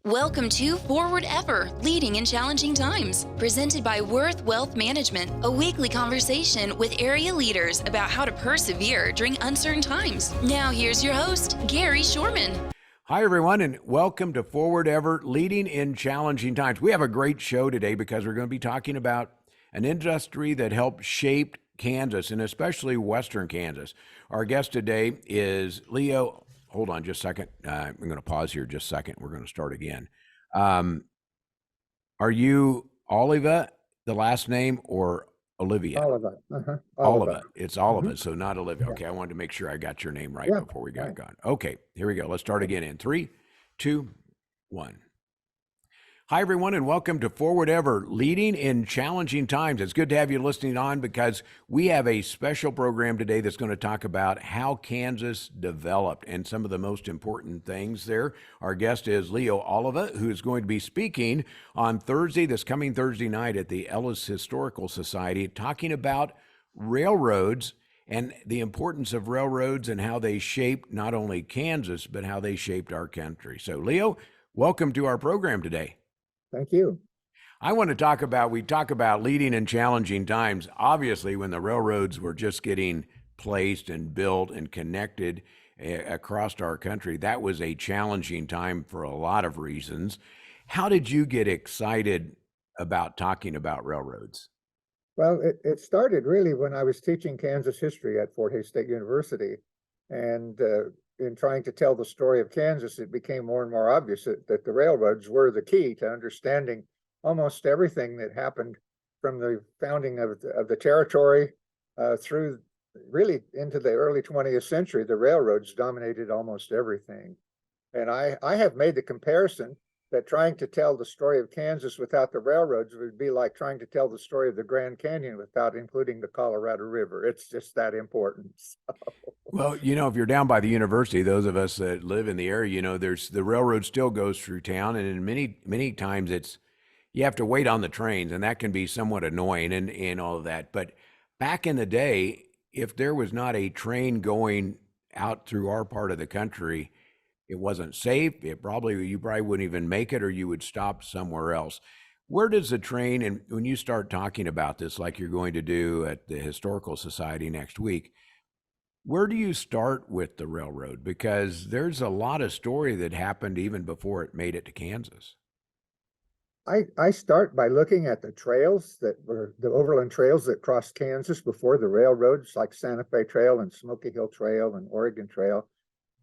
Welcome to Forward Ever, Leading in Challenging Times, presented by Worth Wealth Management, a weekly conversation with area leaders about how to persevere during uncertain times. Now here's your host, Gary Shorman. Hi, everyone, and welcome to Forward Ever, Leading in Challenging Times. We have a great show today because we're going to be talking about an industry that helped shape Kansas, and especially Western Kansas. Our guest today is Leo. Hold on just a second. I'm going to pause here just a second. We're going to start again. Are you Oliva, the last name, or Olivia? Oliva. Oliva. It's Oliva, Mhm. so not Olivia. Yeah. Okay, I wanted to make sure I got your name right Yeah, before we got right. going. Okay, here we go. Let's start again in 3, 2, 1. Hi, everyone, and welcome to Forward Ever, Leading in Challenging Times. It's good to have you listening on because we have a special program today that's going to talk about how Kansas developed and some of the most important things there. Our guest is Leo Oliva, who is going to be speaking on Thursday, this coming Thursday night at the Ellis Historical Society, talking about railroads and the importance of railroads and how they shaped not only Kansas, but how they shaped our country. So, Leo, welcome to our program today. Thank you. I want to talk about leading in challenging times. Obviously, when the railroads were just getting placed and built and connected across our country, that was a challenging time for a lot of reasons. How did you get excited about talking about railroads? Well, it started really when I was teaching Kansas history at Fort Hays State University. And in trying to tell the story of Kansas, it became more and more obvious that the railroads were the key to understanding almost everything that happened from the founding of the territory through really into the early 20th century. The railroads dominated almost everything. And I have made the comparison that trying to tell the story of Kansas without the railroads would be like trying to tell the story of the Grand Canyon without including the Colorado River. It's just that important. Well, if you're down by the university, those of us that live in the area, there's the railroad still goes through town, and in many times you have to wait on the trains, and that can be somewhat annoying and all of that. But back in the day, if there was not a train going out through our part of the country, it wasn't safe. You probably wouldn't even make it, or you would stop somewhere else. Where does the train, and when you start talking about this, like you're going to do at the Historical Society next week, where do you start with the railroad? Because there's a lot of story that happened even before it made it to Kansas. I start by looking at the trails that were the overland trails that crossed Kansas before the railroads, like Santa Fe Trail and Smoky Hill Trail and Oregon Trail.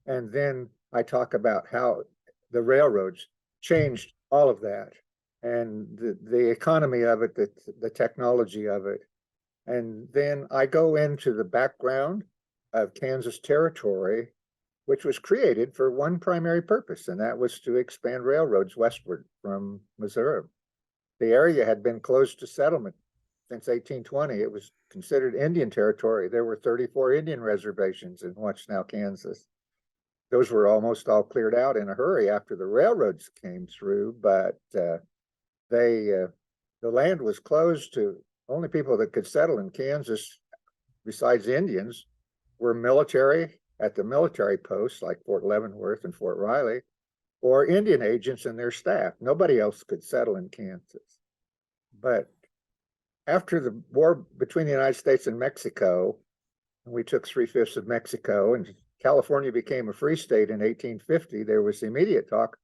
And then I talk about how the railroads changed all of that and the economy of it, the technology of it. And then I go into the background of Kansas Territory, which was created for one primary purpose, and that was to expand railroads westward from Missouri. The area had been closed to settlement since 1820. It was considered Indian territory. There were 34 Indian reservations in what's now Kansas. Those were almost all cleared out in a hurry after the railroads came through, but the land was closed to only people that could settle in Kansas besides Indians were military at the military posts like Fort Leavenworth and Fort Riley, or Indian agents and their staff. Nobody else could settle in Kansas. But after the war between the United States and Mexico, we took 3/5 of Mexico, and California became a free state in 1850. There was immediate talk,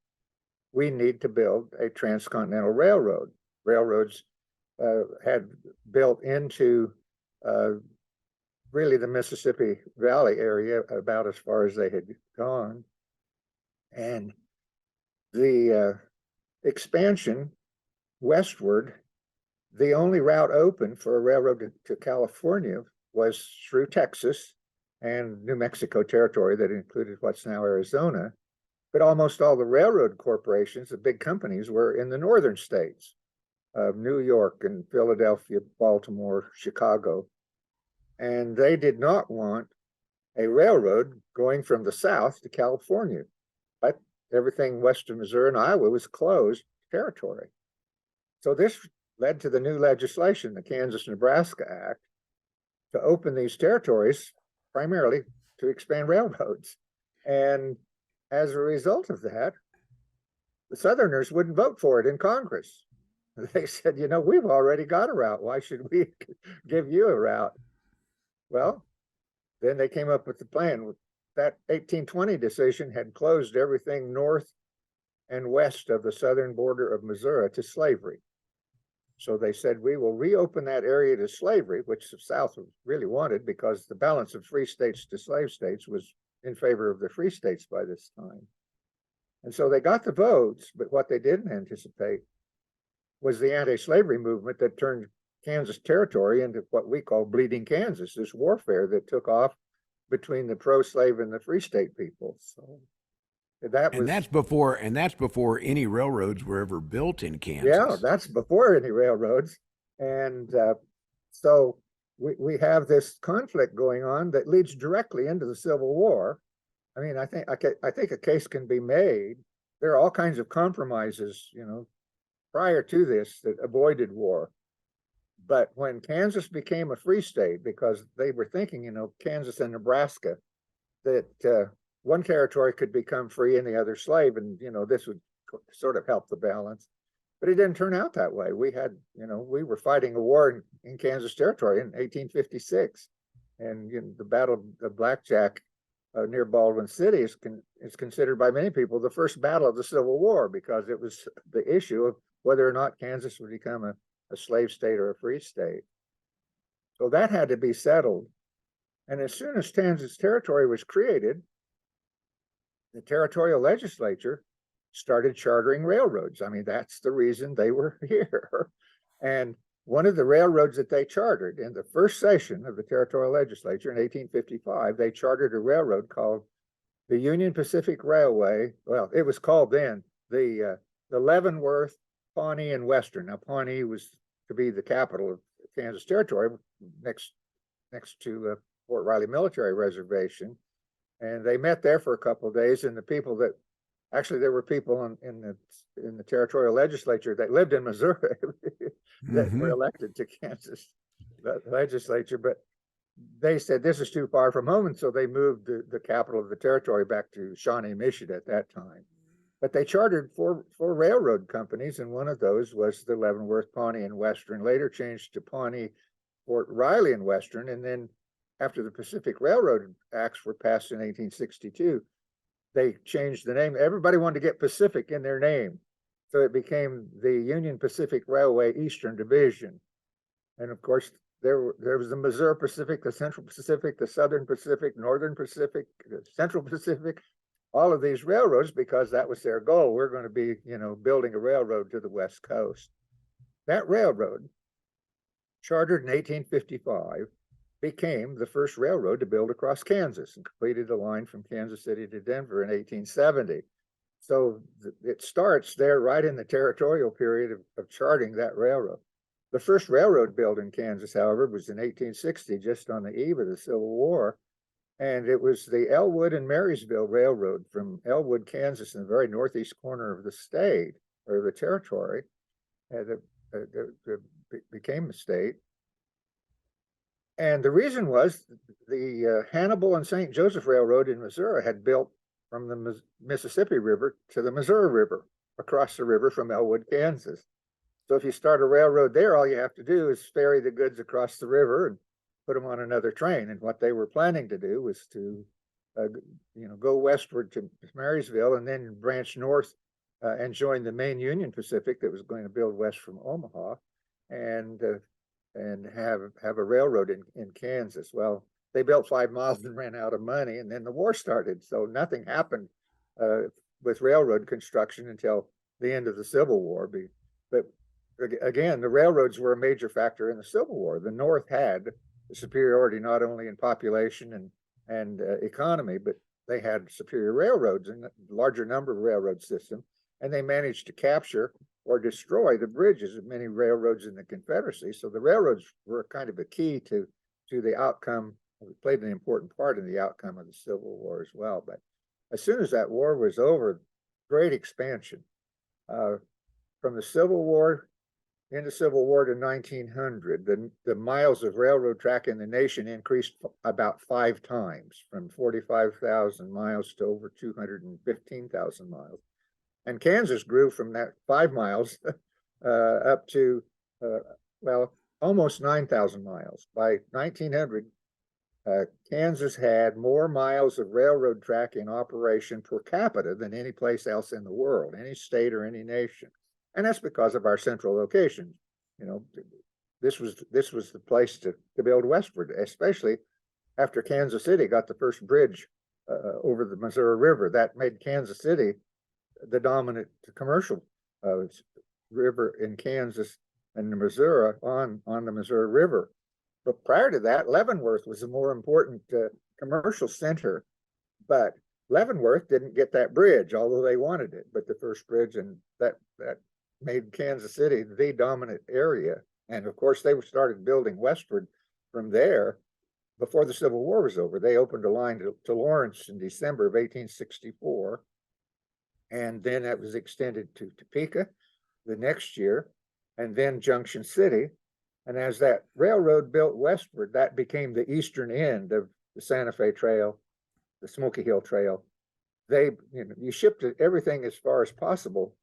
we need to build a transcontinental railroad. Railroads had built into really the Mississippi Valley area about as far as they had gone. And the expansion westward, the only route open for a railroad to California was through Texas and New Mexico territory that included what's now Arizona. But almost all the railroad corporations, the big companies, were in the northern states of New York and Philadelphia, Baltimore, Chicago. And they did not want a railroad going from the south to California. But everything western Missouri and Iowa was closed territory. So this led to the new legislation, the Kansas-Nebraska Act, to open these territories primarily to expand railroads. And as a result of that, the Southerners wouldn't vote for it in Congress. They said, you know, we've already got a route. Why should we give you a route? Well, then they came up with the plan. That 1820 decision had closed everything north and west of the southern border of Missouri to slavery. So they said, we will reopen that area to slavery, which the South really wanted because the balance of free states to slave states was in favor of the free states by this time. And so they got the votes, but what they didn't anticipate was the anti-slavery movement that turned Kansas Territory into what we call Bleeding Kansas, this warfare that took off between the pro-slave and the free state people. So that was, and that's before any railroads were ever built in Kansas. yeah, that's before any railroads. And so we have this conflict going on that leads directly into the Civil War. I mean, I think a case can be made. There are all kinds of compromises, you know, prior to this that avoided war. But when Kansas became a free state, because they were thinking, you know, Kansas and Nebraska, that one territory could become free and the other slave, and, you know, this would sort of help the balance. But it didn't turn out that way. We had, you know, we were fighting a war in Kansas Territory in 1856. And, you know, the Battle of Blackjack near Baldwin City is considered by many people the first battle of the Civil War, because it was the issue of whether or not Kansas would become a slave state or a free state. So that had to be settled. And as soon as Kansas Territory was created, the territorial legislature started chartering railroads. I mean, that's the reason they were here. And one of the railroads that they chartered in the first session of the territorial legislature in 1855, they chartered a railroad called the Union Pacific Railway. Well, it was called then the Leavenworth, Pawnee, and Western. Now, Pawnee was to be the capital of Kansas Territory, next to Fort Riley Military Reservation. And they met there for a couple of days, and the people that actually, there were people in the territorial legislature that lived in Missouri that were elected to Kansas legislature, but they said this is too far from home, and so they moved the capital of the territory back to Shawnee Mission at that time. But they chartered four railroad companies, and one of those was the Leavenworth, Pawnee, and Western, later changed to Pawnee, Fort Riley, and Western. And then after the Pacific Railroad Acts were passed in 1862, they changed the name. Everybody wanted to get Pacific in their name. So it became the Union Pacific Railway Eastern Division. And of course, there was the Missouri Pacific, the Central Pacific, the Southern Pacific, Northern Pacific, the Central Pacific, all of these railroads, because that was their goal. We're going to be, you know, building a railroad to the West Coast. That railroad, chartered in 1855, became the first railroad to build across Kansas and completed the line from Kansas City to Denver in 1870. So it starts there right in the territorial period of charting that railroad. The first railroad built in Kansas, however, was in 1860, just on the eve of the Civil War. And it was the Elwood and Marysville Railroad from Elwood, Kansas, in the very northeast corner of the state, or the territory, that became the state. And the reason was the Hannibal and St. Joseph Railroad in Missouri had built from the Mississippi River to the Missouri River, across the river from Elwood, Kansas. So if you start a railroad there, all you have to do is ferry the goods across the river and put them on another train. And what they were planning to do was to, go westward to Marysville and then branch north and join the main Union Pacific that was going to build west from Omaha, and have a railroad in Kansas. Well, they built 5 miles and ran out of money, and then the war started. So nothing happened with railroad construction until the end of the Civil War. But again, the railroads were a major factor in the Civil War. The North had the superiority not only in population and economy, but they had superior railroads and a larger number of railroad systems, and they managed to capture or destroy the bridges of many railroads in the Confederacy. So the railroads were kind of a key to the outcome, played an important part in the outcome of the Civil War as well. But as soon as that war was over, great expansion. From the Civil War into Civil War to 1900, the miles of railroad track in the nation increased about 5 times, from 45,000 miles to over 215,000 miles. And Kansas grew from that 5 miles up to, well, almost 9,000 miles. By 1900, Kansas had more miles of railroad track in operation per capita than any place else in the world, any state or any nation. And that's because of our central location. You know, this was the place to build westward, especially after Kansas City got the first bridge over the Missouri River. That made Kansas City the dominant commercial river in Kansas and the Missouri on the Missouri River. But prior to that, Leavenworth was a more important commercial center. But Leavenworth didn't get that bridge, although they wanted it. But the first bridge, and that made Kansas City the dominant area. And of course, they started building westward from there before the Civil War was over. They opened a line to Lawrence in December of 1864. And then that was extended to Topeka the next year, and then Junction City. And as that railroad built westward, that became the eastern end of the Santa Fe Trail, the Smoky Hill Trail. You shipped everything as far as possible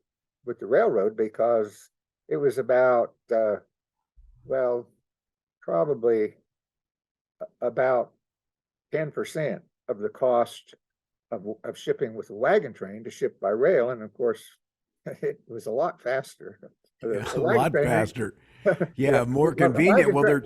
with the railroad because it was about, probably about 10% of the cost of shipping with a wagon train to ship by rail. And of course, it was a lot faster. A lot faster. Yeah, more convenient. Well,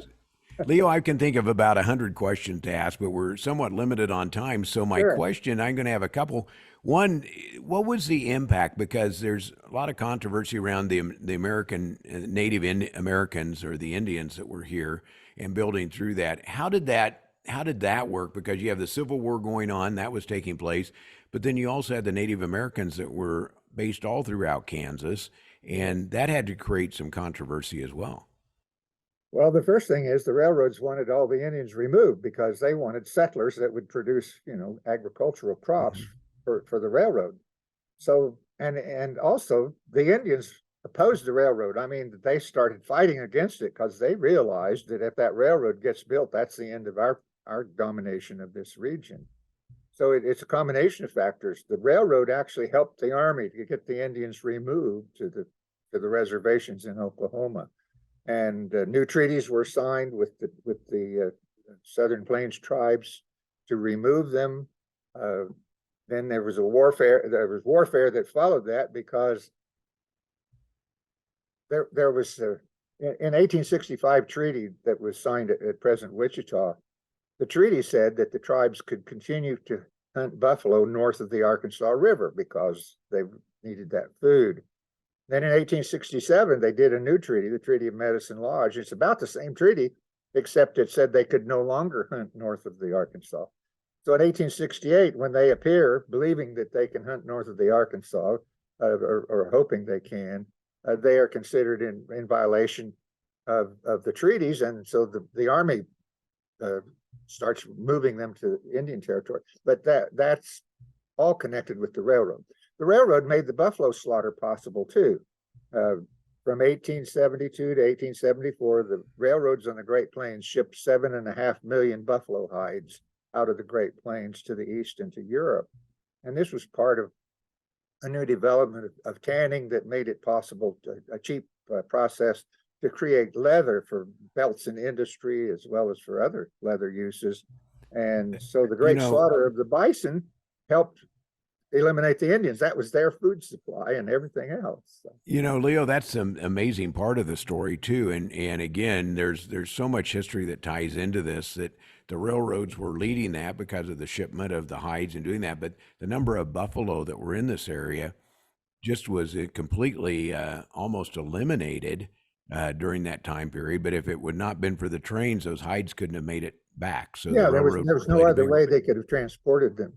Leo, I can think of about 100 questions to ask, but we're somewhat limited on time. So my question, I'm going to have a couple. One, what was the impact? Because there's a lot of controversy around the American Native Americans or the Indians that were here and building through that. How did that work? Because you have the Civil War going on, that was taking place, but then you also had the Native Americans that were based all throughout Kansas, and that had to create some controversy as well. Well, the first thing is the railroads wanted all the Indians removed because they wanted settlers that would produce, agricultural crops for the railroad. So, and also the Indians opposed the railroad. I mean, they started fighting against it because they realized that if that railroad gets built, that's the end of our domination of this region. So it's a combination of factors. The railroad actually helped the Army to get the Indians removed to the reservations in Oklahoma. And new treaties were signed with the Southern Plains tribes to remove them. Then there was warfare that followed that because there was in 1865 treaty that was signed at present Wichita. The treaty said that the tribes could continue to hunt buffalo north of the Arkansas River because they needed that food. Then in 1867, they did a new treaty, the Treaty of Medicine Lodge. It's about the same treaty, except it said they could no longer hunt north of the Arkansas. So in 1868, when they appear, believing that they can hunt north of the Arkansas, or hoping they can, they are considered in violation of the treaties. And so the Army starts moving them to Indian territory. But that's all connected with the railroad. The railroad made the buffalo slaughter possible too. From 1872 to 1874, the railroads on the Great Plains shipped 7.5 million buffalo hides out of the Great Plains to the east and to Europe. And this was part of a new development of tanning that made it possible, a cheap process to create leather for belts in industry as well as for other leather uses. And so the great slaughter of the bison helped eliminate the Indians. That was their food supply and everything else. So. Leo, that's an amazing part of the story too. And again, there's so much history that ties into this, that the railroads were leading that because of the shipment of the hides and doing that. But the number of buffalo that were in this area just was completely almost eliminated during that time period. But if it would not been for the trains, those hides couldn't have made it back. So yeah, there was no other way they could have transported them.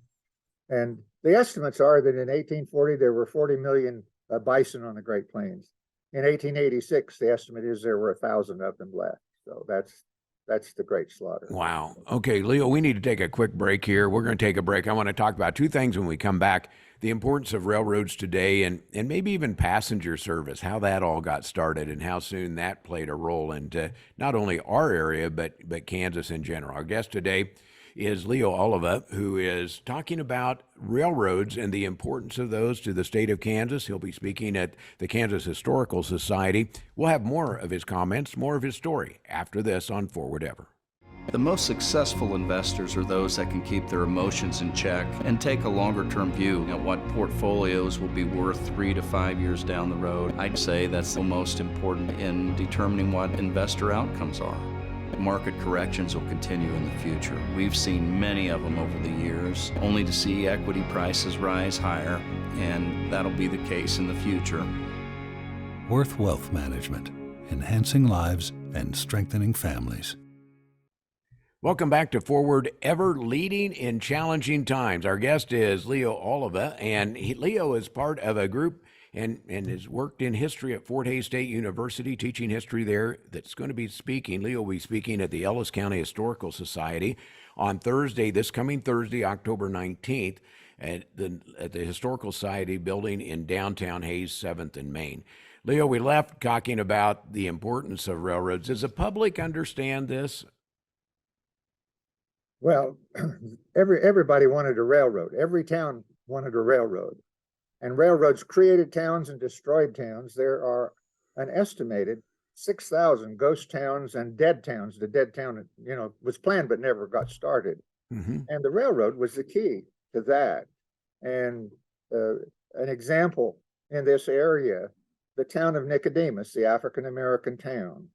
And the estimates are that in 1840, there were 40 million bison on the Great Plains. In 1886, the estimate is there were 1,000 of them left. So that's the great slaughter. Wow. Okay, Leo, we need to take a quick break here. We're going to take a break. I want to talk about two things when we come back: the importance of railroads today and maybe even passenger service, how that all got started and how soon that played a role into not only our area, but Kansas in general. Our guest today is Leo Oliva, who is talking about railroads and the importance of those to the state of Kansas. He'll be speaking at the Kansas Historical Society. We'll have more of his comments, more of his story after this on Forward Ever. The most successful investors are those that can keep their emotions in check and take a longer-term view at what portfolios will be worth 3 to 5 years down the road. I'd say that's the most important in determining what investor outcomes are. Market corrections will continue in the future. We've seen many of them over the years, only to see equity prices rise higher, and that'll be the case in the future. Worth Wealth Management, enhancing lives and strengthening families. Welcome back to Forward Ever, leading in challenging times. Our guest is Leo Oliva, and Leo is part of a group and has worked in history at Fort Hays State University, teaching history there, that's going to be speaking. Leo will be speaking at the Ellis County Historical Society on Thursday, this coming Thursday, October 19th, at the Historical Society building in downtown Hays, 7th and Main. Leo, we left talking about the importance of railroads. Does the public understand this? Well, everybody wanted a railroad. Every town wanted a railroad. And railroads created towns and destroyed towns. There are an estimated 6,000 ghost towns and dead towns. The dead town, was planned but never got started. Mm-hmm. And the railroad was the key to that. And an example in this area, the town of Nicodemus, the African-American town,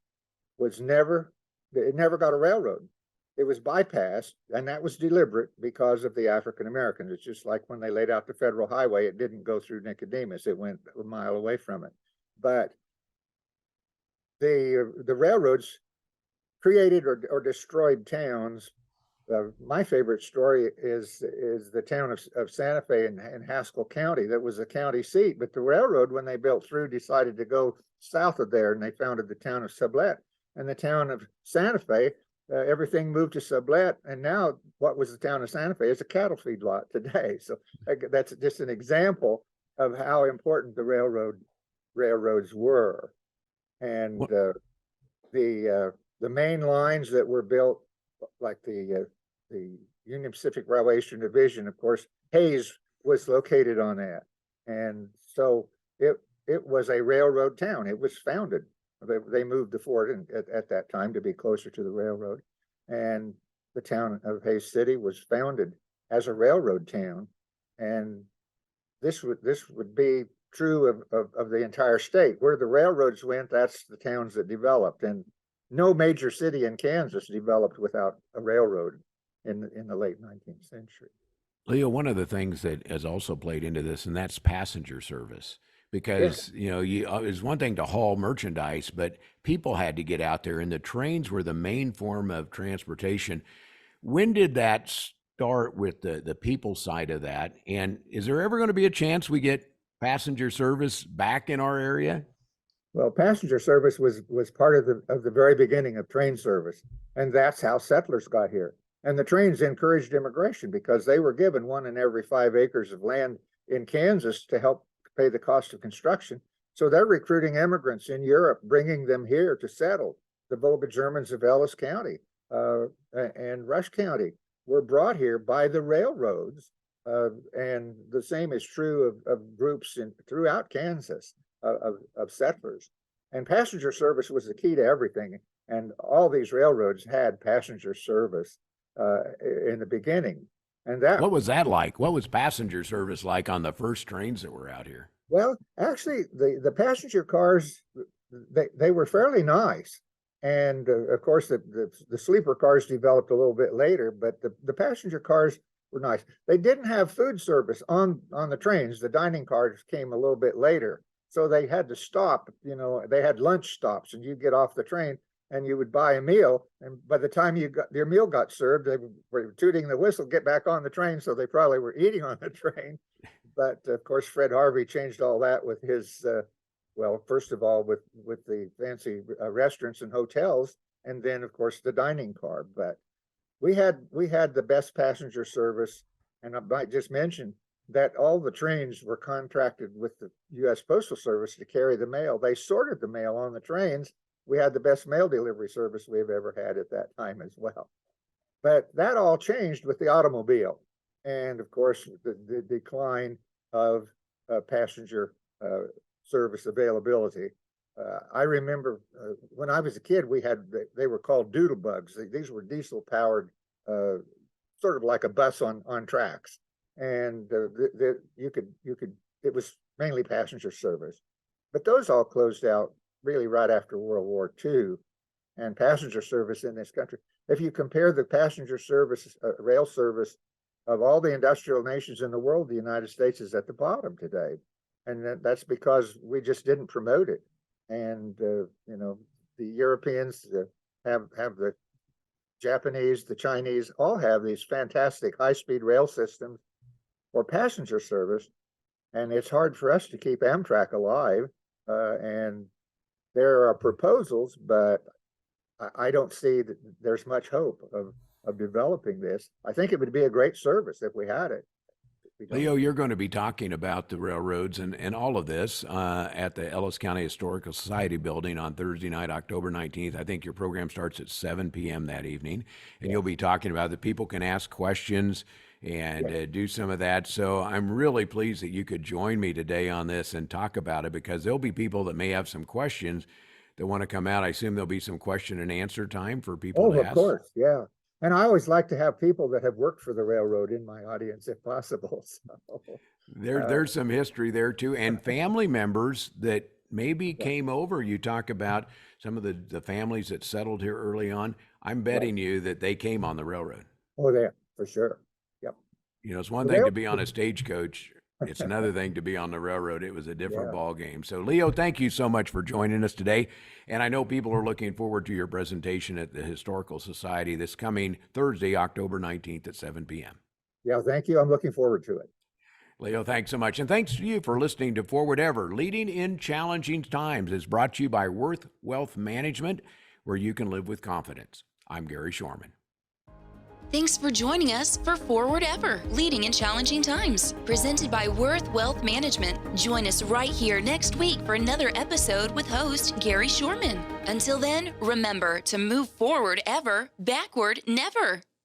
it never got a railroad. It was bypassed, and that was deliberate because of the African Americans. It's just like when they laid out the federal highway, it didn't go through Nicodemus. It went a mile away from it. But the railroads created or destroyed towns. My favorite story is the town of Santa Fe in Haskell County. That was a county seat, but the railroad, when they built through, decided to go south of there, and they founded the town of Sublette. And the town of Santa Fe, everything moved to Sublette, and now what was the town of Santa Fe is a cattle feedlot today. So that's just an example of how important the railroads were. And the main lines that were built, like the Union Pacific Railway Eastern Division, of course, Hays was located on that, and so it was a railroad town. It was founded. They moved to Fort at that time to be closer to the railroad. And the town of Hays City was founded as a railroad town. And this would be true of the entire state. Where the railroads went, that's the towns that developed. And no major city in Kansas developed without a railroad in the late 19th century. Leo, one of the things that has also played into this, and that's passenger service. Because, it's one thing to haul merchandise, but people had to get out there, and the trains were the main form of transportation. When did that start with the people side of that? And is there ever going to be a chance we get passenger service back in our area? Well, passenger service was part of the very beginning of train service, and that's how settlers got here. And the trains encouraged immigration because they were given 1 in every 5 acres of land in Kansas to help pay the cost of construction. So they're recruiting immigrants in Europe, bringing them here to settle. The Volga Germans of Ellis County and Rush County were brought here by the railroads. And the same is true of groups throughout Kansas of settlers. And passenger service was the key to everything. And all these railroads had passenger service in the beginning. And what was that like? What was passenger service like on the first trains that were out here? Well, actually, the passenger cars, they were fairly nice. And of course, the sleeper cars developed a little bit later, but the passenger cars were nice. They didn't have food service on the trains. The dining cars came a little bit later. So they had to stop, they had lunch stops, and you get off the train and you would buy a meal. And by the time your meal got served, they were tooting the whistle, get back on the train. So they probably were eating on the train. But of course, Fred Harvey changed all that with his, first of all, with the fancy restaurants and hotels, and then of course the dining car. But we had the best passenger service. And I might just mention that all the trains were contracted with the U.S. Postal Service to carry the mail. They sorted the mail on the trains. We had the best mail delivery service we've ever had at that time as well. But that all changed with the automobile. And of course, the decline of passenger service availability. I remember when I was a kid, they were called doodle bugs. These were diesel powered, sort of like a bus on tracks. And it was mainly passenger service. But those all closed out really right after World War II. And passenger service in this country, if you compare the passenger service, rail service of all the industrial nations in the world, the United States is at the bottom today. And that's because we just didn't promote it. And, the Europeans have the Japanese, the Chinese, all have these fantastic high-speed rail systems for passenger service. And it's hard for us to keep Amtrak alive. And there are proposals, but I don't see that there's much hope of developing this. I think it would be a great service if we had it. Leo, you're going to be talking about the railroads and all of this at the Ellis County Historical Society building on Thursday night, October 19th. I think your program starts at 7 p.m. that evening, and you'll be talking about that people can ask questions and do some of that. So I'm really pleased that you could join me today on this and talk about it, because there'll be people that may have some questions that want to come out. I assume there'll be some question and answer time for people to ask. Of course, yeah. And I always like to have people that have worked for the railroad in my audience, if possible. So, There's some history there too, and family members that maybe came over. You talk about some of the families that settled here early on. I'm betting you that they came on the railroad. Oh, yeah, for sure. Yep. It's one thing to be on a stagecoach. It's another thing to be on the railroad. It was a different ball game. So, Leo, thank you so much for joining us today. And I know people are looking forward to your presentation at the Historical Society this coming Thursday, October 19th at 7 p.m. Yeah, thank you. I'm looking forward to it. Leo, thanks so much. And thanks to you for listening to Forward Ever. Leading in Challenging Times is brought to you by Worth Wealth Management, where you can live with confidence. I'm Gary Shorman. Thanks for joining us for Forward Ever, Leading in Challenging Times, presented by Worth Wealth Management. Join us right here next week for another episode with host Gary Shorman. Until then, remember to move forward ever, backward never.